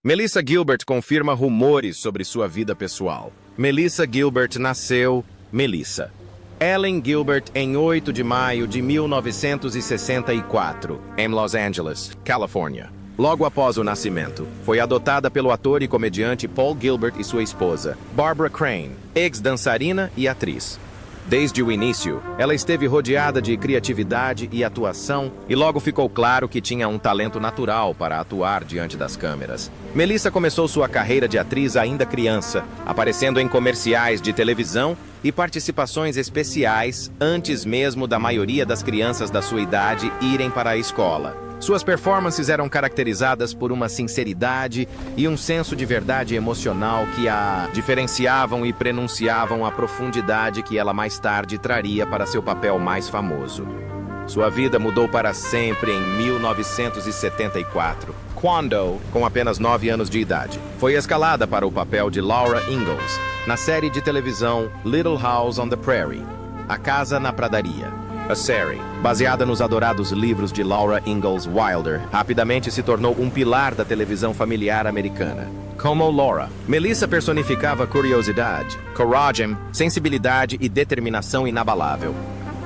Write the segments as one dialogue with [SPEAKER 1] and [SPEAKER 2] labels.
[SPEAKER 1] Melissa Gilbert confirma rumores sobre sua vida pessoal. Melissa Gilbert nasceu Melissa Ellen Gilbert em 8 de maio de 1964, em Los Angeles, Califórnia. Logo após o nascimento, foi adotada pelo ator e comediante Paul Gilbert e sua esposa, Barbara Crane, ex-dançarina e atriz. Desde o início, ela esteve rodeada de criatividade e atuação, e logo ficou claro que tinha um talento natural para atuar diante das câmeras. Melissa começou sua carreira de atriz ainda criança, aparecendo em comerciais de televisão e participações especiais antes mesmo da maioria das crianças da sua idade irem para a escola. Suas performances eram caracterizadas por uma sinceridade e um senso de verdade emocional que a diferenciavam e prenunciavam a profundidade que ela mais tarde traria para seu papel mais famoso. Sua vida mudou para sempre em 1974, quando, com apenas 9 anos de idade, foi escalada para o papel de Laura Ingalls na série de televisão Little House on the Prairie, A Casa na Pradaria. A série, baseada nos adorados livros de Laura Ingalls Wilder, rapidamente se tornou um pilar da televisão familiar americana. Como Laura, Melissa personificava curiosidade, coragem, sensibilidade e determinação inabalável.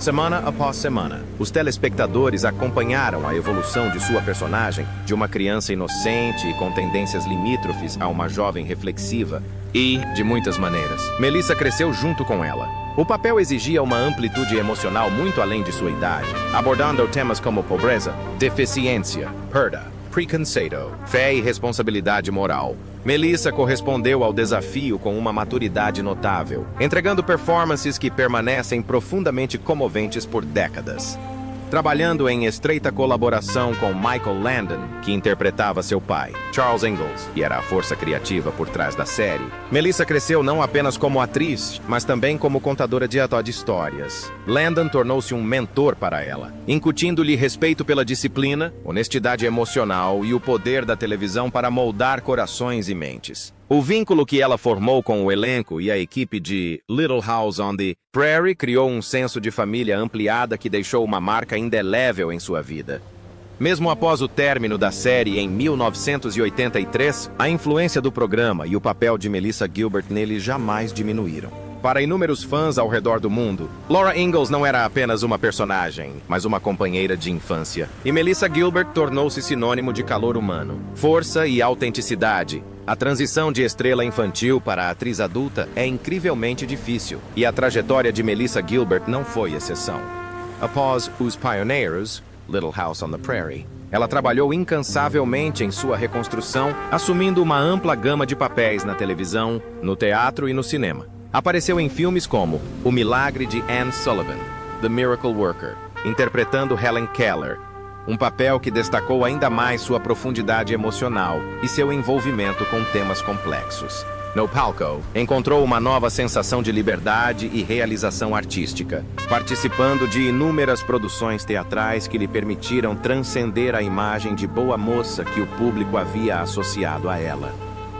[SPEAKER 1] Semana após semana, os telespectadores acompanharam a evolução de sua personagem, de uma criança inocente e com tendências limítrofes a uma jovem reflexiva, e, de muitas maneiras, Melissa cresceu junto com ela. O papel exigia uma amplitude emocional muito além de sua idade, abordando temas como pobreza, deficiência, perda, preconceito, fé e responsabilidade moral. Melissa correspondeu ao desafio com uma maturidade notável, entregando performances que permanecem profundamente comoventes por décadas. Trabalhando em estreita colaboração com Michael Landon, que interpretava seu pai, Charles Ingalls, e era a força criativa por trás da série, Melissa cresceu não apenas como atriz, mas também como contadora de histórias. Landon tornou-se um mentor para ela, incutindo-lhe respeito pela disciplina, honestidade emocional e o poder da televisão para moldar corações e mentes. O vínculo que ela formou com o elenco e a equipe de Little House on the Prairie criou um senso de família ampliada que deixou uma marca indelével em sua vida. Mesmo após o término da série em 1983, a influência do programa e o papel de Melissa Gilbert nele jamais diminuíram. Para inúmeros fãs ao redor do mundo, Laura Ingalls não era apenas uma personagem, mas uma companheira de infância. E Melissa Gilbert tornou-se sinônimo de calor humano, força e autenticidade. A transição de estrela infantil para a atriz adulta é incrivelmente difícil, e a trajetória de Melissa Gilbert não foi exceção. Após Os Pioneiros, Little House on the Prairie, ela trabalhou incansavelmente em sua reconstrução, assumindo uma ampla gama de papéis na televisão, no teatro e no cinema. Apareceu em filmes como O Milagre de Anne Sullivan, The Miracle Worker, interpretando Helen Keller, um papel que destacou ainda mais sua profundidade emocional e seu envolvimento com temas complexos. No palco, encontrou uma nova sensação de liberdade e realização artística, participando de inúmeras produções teatrais que lhe permitiram transcender a imagem de boa moça que o público havia associado a ela.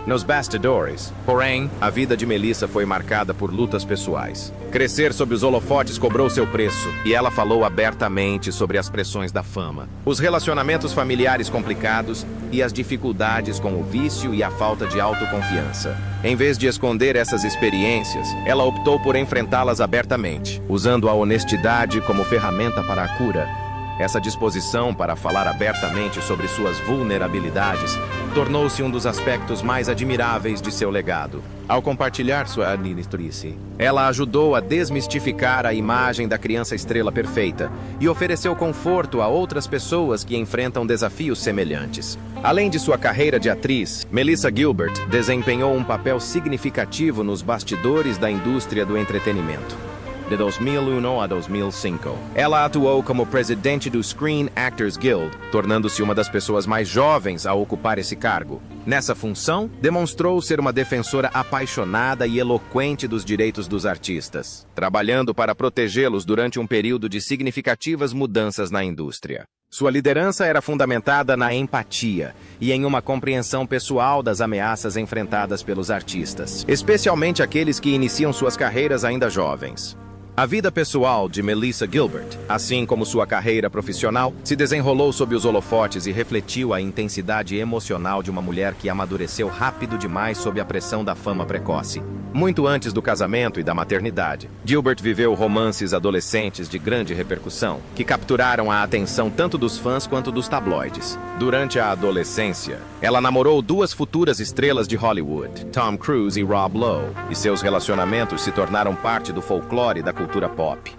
[SPEAKER 1] Nos bastidores, porém, a vida de Melissa foi marcada por lutas pessoais. Crescer sob os holofotes cobrou seu preço, e ela falou abertamente sobre as pressões da fama, os relacionamentos familiares complicados e as dificuldades com o vício e a falta de autoconfiança. Em vez de esconder essas experiências, ela optou por enfrentá-las abertamente, usando a honestidade como ferramenta para a cura. Essa disposição para falar abertamente sobre suas vulnerabilidades tornou-se um dos aspectos mais admiráveis de seu legado. Ao compartilhar sua administrice, ela ajudou a desmistificar a imagem da criança estrela perfeita e ofereceu conforto a outras pessoas que enfrentam desafios semelhantes. Além de sua carreira de atriz, Melissa Gilbert desempenhou um papel significativo nos bastidores da indústria do entretenimento. De 2001 a 2005. Ela atuou como presidente do Screen Actors Guild, tornando-se uma das pessoas mais jovens a ocupar esse cargo. Nessa função, demonstrou ser uma defensora apaixonada e eloquente dos direitos dos artistas, trabalhando para protegê-los durante um período de significativas mudanças na indústria. Sua liderança era fundamentada na empatia e em uma compreensão pessoal das ameaças enfrentadas pelos artistas, especialmente aqueles que iniciam suas carreiras ainda jovens. A vida pessoal de Melissa Gilbert, assim como sua carreira profissional, se desenrolou sob os holofotes e refletiu a intensidade emocional de uma mulher que amadureceu rápido demais sob a pressão da fama precoce. Muito antes do casamento e da maternidade, Gilbert viveu romances adolescentes de grande repercussão, que capturaram a atenção tanto dos fãs quanto dos tabloides. Durante a adolescência, ela namorou duas futuras estrelas de Hollywood, Tom Cruise e Rob Lowe, e seus relacionamentos se tornaram parte do folclore da cultura pop.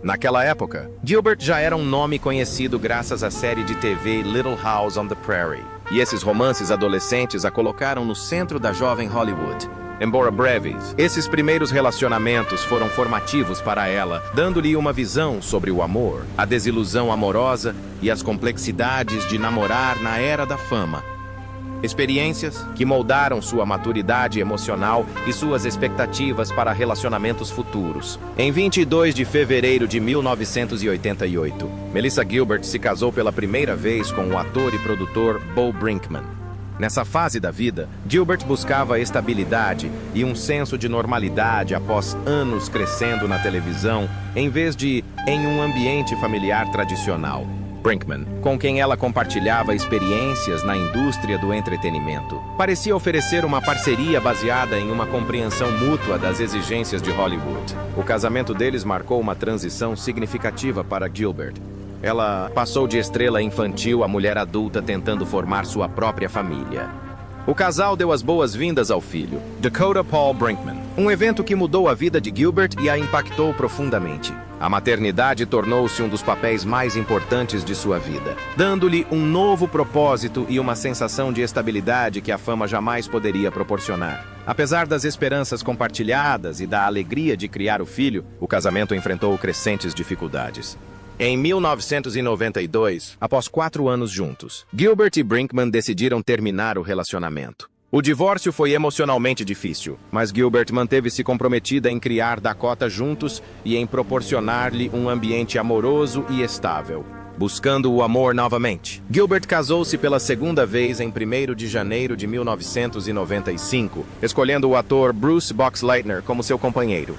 [SPEAKER 1] Naquela época, Gilbert já era um nome conhecido graças à série de TV Little House on the Prairie, e esses romances adolescentes a colocaram no centro da jovem Hollywood. Embora breves, esses primeiros relacionamentos foram formativos para ela, dando-lhe uma visão sobre o amor, a desilusão amorosa e as complexidades de namorar na era da fama. Experiências que moldaram sua maturidade emocional e suas expectativas para relacionamentos futuros. Em 22 de fevereiro de 1988, Melissa Gilbert se casou pela primeira vez com o ator e produtor Bo Brinkman. Nessa fase da vida, Gilbert buscava estabilidade e um senso de normalidade após anos crescendo na televisão, em vez de em um ambiente familiar tradicional. Brinkman, com quem ela compartilhava experiências na indústria do entretenimento, parecia oferecer uma parceria baseada em uma compreensão mútua das exigências de Hollywood. O casamento deles marcou uma transição significativa para Gilbert. Ela passou de estrela infantil a mulher adulta tentando formar sua própria família. O casal deu as boas-vindas ao filho, Dakota Paul Brinkman, um evento que mudou a vida de Gilbert e a impactou profundamente. A maternidade tornou-se um dos papéis mais importantes de sua vida, dando-lhe um novo propósito e uma sensação de estabilidade que a fama jamais poderia proporcionar. Apesar das esperanças compartilhadas e da alegria de criar o filho, o casamento enfrentou crescentes dificuldades. Em 1992, após 4 anos juntos, Gilbert e Brinkman decidiram terminar o relacionamento. O divórcio foi emocionalmente difícil, mas Gilbert manteve-se comprometida em criar Dakota juntos e em proporcionar-lhe um ambiente amoroso e estável. Buscando o amor novamente, Gilbert casou-se pela segunda vez em 1º de janeiro de 1995, escolhendo o ator Bruce Boxleitner como seu companheiro.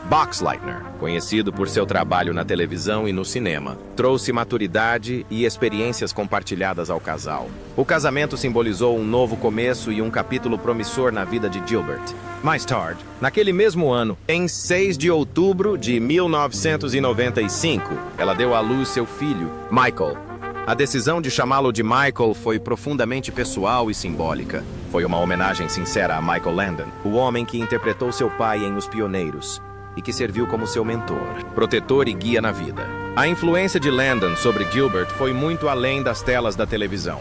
[SPEAKER 1] Boxleitner, conhecido por seu trabalho na televisão e no cinema, trouxe maturidade e experiências compartilhadas ao casal. O casamento simbolizou um novo começo e um capítulo promissor na vida de Gilbert. Mais tarde, naquele mesmo ano, em 6 de outubro de 1995, ela deu à luz seu filho, Michael. A decisão de chamá-lo de Michael foi profundamente pessoal e simbólica. Foi uma homenagem sincera a Michael Landon, o homem que interpretou seu pai em Os Pioneiros e que serviu como seu mentor, protetor e guia na vida. A influência de Landon sobre Gilbert foi muito além das telas da televisão.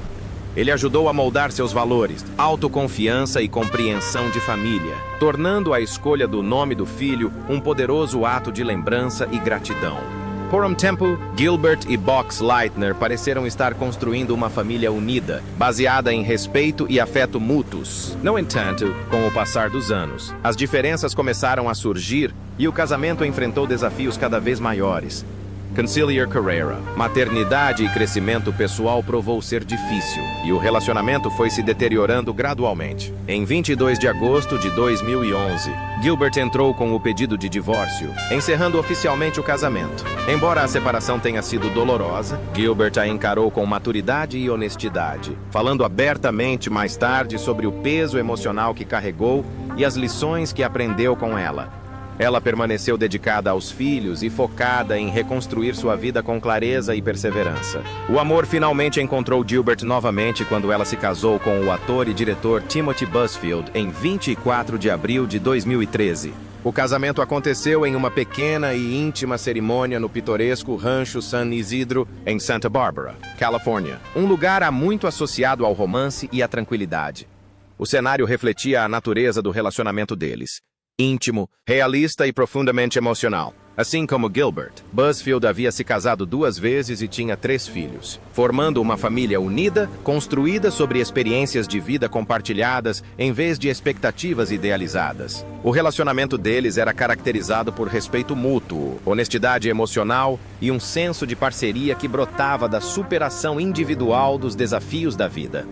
[SPEAKER 1] Ele ajudou a moldar seus valores, autoconfiança e compreensão de família, tornando a escolha do nome do filho um poderoso ato de lembrança e gratidão. Por um tempo, Gilbert e Boxleitner pareceram estar construindo uma família unida, baseada em respeito e afeto mútuos. No entanto, com o passar dos anos, as diferenças começaram a surgir e o casamento enfrentou desafios cada vez maiores. Conciliar carreira, maternidade e crescimento pessoal provou ser difícil, e o relacionamento foi se deteriorando gradualmente. Em 22 de agosto de 2011, Gilbert entrou com o pedido de divórcio, encerrando oficialmente o casamento. Embora a separação tenha sido dolorosa, Gilbert a encarou com maturidade e honestidade, falando abertamente mais tarde sobre o peso emocional que carregou e as lições que aprendeu com ela. Ela permaneceu dedicada aos filhos e focada em reconstruir sua vida com clareza e perseverança. O amor finalmente encontrou Gilbert novamente quando ela se casou com o ator e diretor Timothy Busfield em 24 de abril de 2013. O casamento aconteceu em uma pequena e íntima cerimônia no pitoresco Rancho San Isidro, em Santa Barbara, Califórnia, um lugar há muito associado ao romance e à tranquilidade. O cenário refletia a natureza do relacionamento deles. Íntimo, realista e profundamente emocional. Assim como Gilbert, Busfield havia se casado 2 vezes e tinha 3 filhos, formando uma família unida, construída sobre experiências de vida compartilhadas em vez de expectativas idealizadas. O relacionamento deles era caracterizado por respeito mútuo, honestidade emocional e um senso de parceria que brotava da superação individual dos desafios da vida.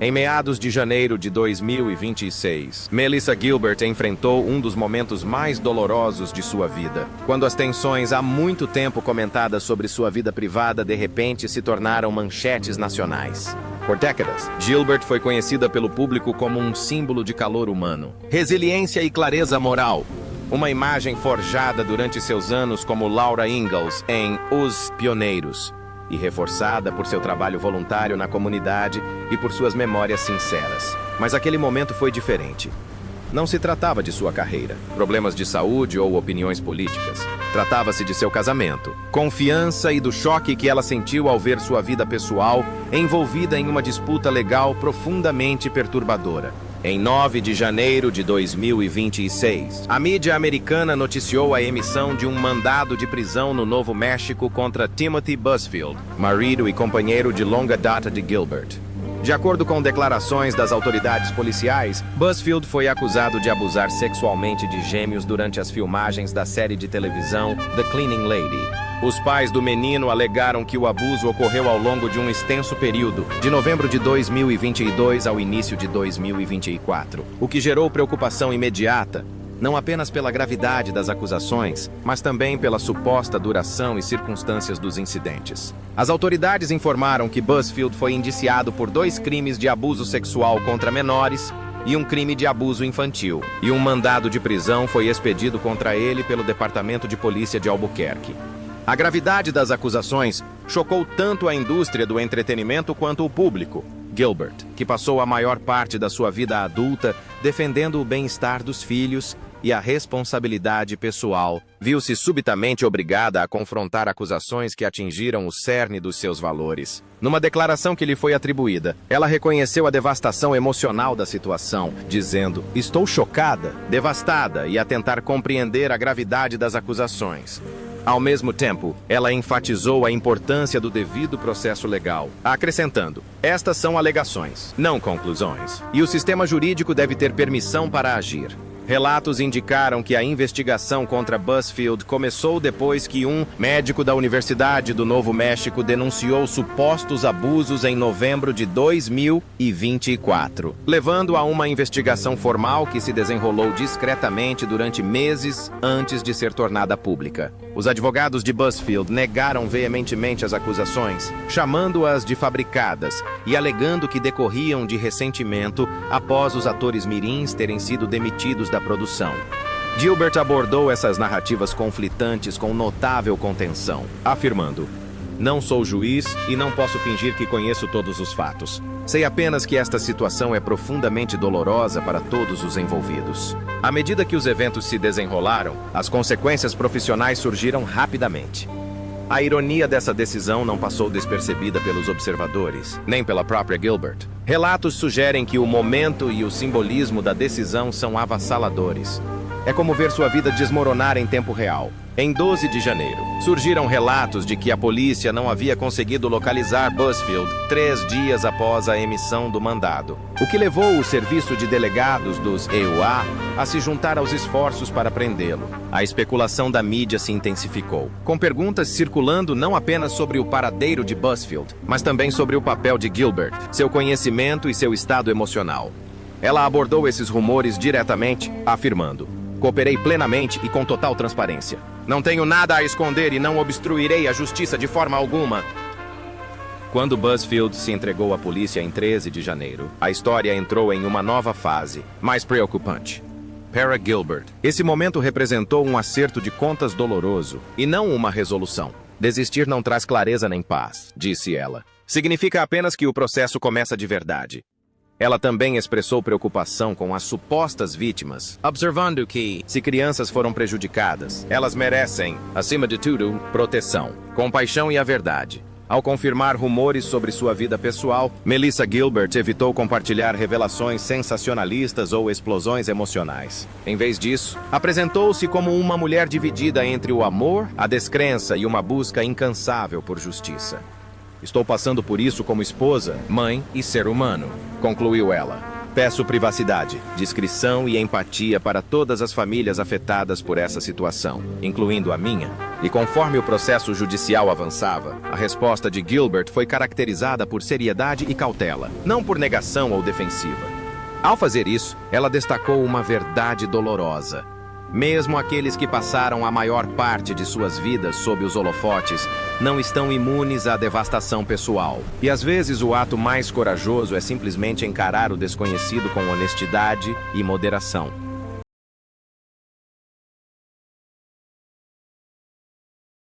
[SPEAKER 1] Em meados de janeiro de 2026, Melissa Gilbert enfrentou um dos momentos mais dolorosos de sua vida, quando as tensões há muito tempo comentadas sobre sua vida privada de repente se tornaram manchetes nacionais. Por décadas, Gilbert foi conhecida pelo público como um símbolo de calor humano, resiliência e clareza moral. Uma imagem forjada durante seus anos como Laura Ingalls em Os Pioneiros, e reforçada por seu trabalho voluntário na comunidade e por suas memórias sinceras. Mas aquele momento foi diferente. Não se tratava de sua carreira, problemas de saúde ou opiniões políticas. Tratava-se de seu casamento, confiança e do choque que ela sentiu ao ver sua vida pessoal envolvida em uma disputa legal profundamente perturbadora. Em 9 de janeiro de 2026, a mídia americana noticiou a emissão de um mandado de prisão no Novo México contra Timothy Busfield, marido e companheiro de longa data de Gilbert. De acordo com declarações das autoridades policiais, Busfield foi acusado de abusar sexualmente de gêmeos durante as filmagens da série de televisão The Cleaning Lady. Os pais do menino alegaram que o abuso ocorreu ao longo de um extenso período, de novembro de 2022 ao início de 2024, o que gerou preocupação imediata, não apenas pela gravidade das acusações, mas também pela suposta duração e circunstâncias dos incidentes. As autoridades informaram que Busfield foi indiciado por 2 crimes de abuso sexual contra menores e um crime de abuso infantil, e um mandado de prisão foi expedido contra ele pelo Departamento de Polícia de Albuquerque. A gravidade das acusações chocou tanto a indústria do entretenimento quanto o público. Gilbert, que passou a maior parte da sua vida adulta defendendo o bem-estar dos filhos e a responsabilidade pessoal, viu-se subitamente obrigada a confrontar acusações que atingiram o cerne dos seus valores. Numa declaração que lhe foi atribuída, ela reconheceu a devastação emocional da situação, dizendo: "Estou chocada, devastada e a tentar compreender a gravidade das acusações." Ao mesmo tempo, ela enfatizou a importância do devido processo legal, acrescentando: "Estas são alegações, não conclusões, e o sistema jurídico deve ter permissão para agir." Relatos indicaram que a investigação contra Busfield começou depois que um médico da Universidade do Novo México denunciou supostos abusos em novembro de 2024, levando a uma investigação formal que se desenrolou discretamente durante meses antes de ser tornada pública. Os advogados de Busfield negaram veementemente as acusações, chamando-as de fabricadas e alegando que decorriam de ressentimento após os atores mirins terem sido demitidos da produção. Gilbert abordou essas narrativas conflitantes com notável contenção, afirmando: "Não sou juiz e não posso fingir que conheço todos os fatos. Sei apenas que esta situação é profundamente dolorosa para todos os envolvidos." À medida que os eventos se desenrolaram, as consequências profissionais surgiram rapidamente. A ironia dessa decisão não passou despercebida pelos observadores, nem pela própria Gilbert. Relatos sugerem que o momento e o simbolismo da decisão são avassaladores. É como ver sua vida desmoronar em tempo real. Em 12 de janeiro, surgiram relatos de que a polícia não havia conseguido localizar Busfield 3 dias após a emissão do mandado, o que levou o serviço de delegados dos EUA a se juntar aos esforços para prendê-lo. A especulação da mídia se intensificou, com perguntas circulando não apenas sobre o paradeiro de Busfield, mas também sobre o papel de Gilbert, seu conhecimento e seu estado emocional. Ela abordou esses rumores diretamente, afirmando: "Cooperei plenamente e com total transparência. Não tenho nada a esconder e não obstruirei a justiça de forma alguma." Quando Busfield se entregou à polícia em 13 de janeiro, a história entrou em uma nova fase, mais preocupante. Para Gilbert, esse momento representou um acerto de contas doloroso e não uma resolução. "Desistir não traz clareza nem paz", disse ela. "Significa apenas que o processo começa de verdade." Ela também expressou preocupação com as supostas vítimas, observando que, se crianças foram prejudicadas, elas merecem, acima de tudo, proteção, compaixão e a verdade. Ao confirmar rumores sobre sua vida pessoal, Melissa Gilbert evitou compartilhar revelações sensacionalistas ou explosões emocionais. Em vez disso, apresentou-se como uma mulher dividida entre o amor, a descrença e uma busca incansável por justiça. "Estou passando por isso como esposa, mãe e ser humano", concluiu ela. Peço privacidade, discrição e empatia para todas as famílias afetadas por essa situação, incluindo a minha. E conforme o processo judicial avançava, a resposta de Gilbert foi caracterizada por seriedade e cautela, não por negação ou defensiva. Ao fazer isso, ela destacou uma verdade dolorosa. Mesmo aqueles que passaram a maior parte de suas vidas sob os holofotes não estão imunes à devastação pessoal. E às vezes o ato mais corajoso é simplesmente encarar o desconhecido com honestidade e moderação.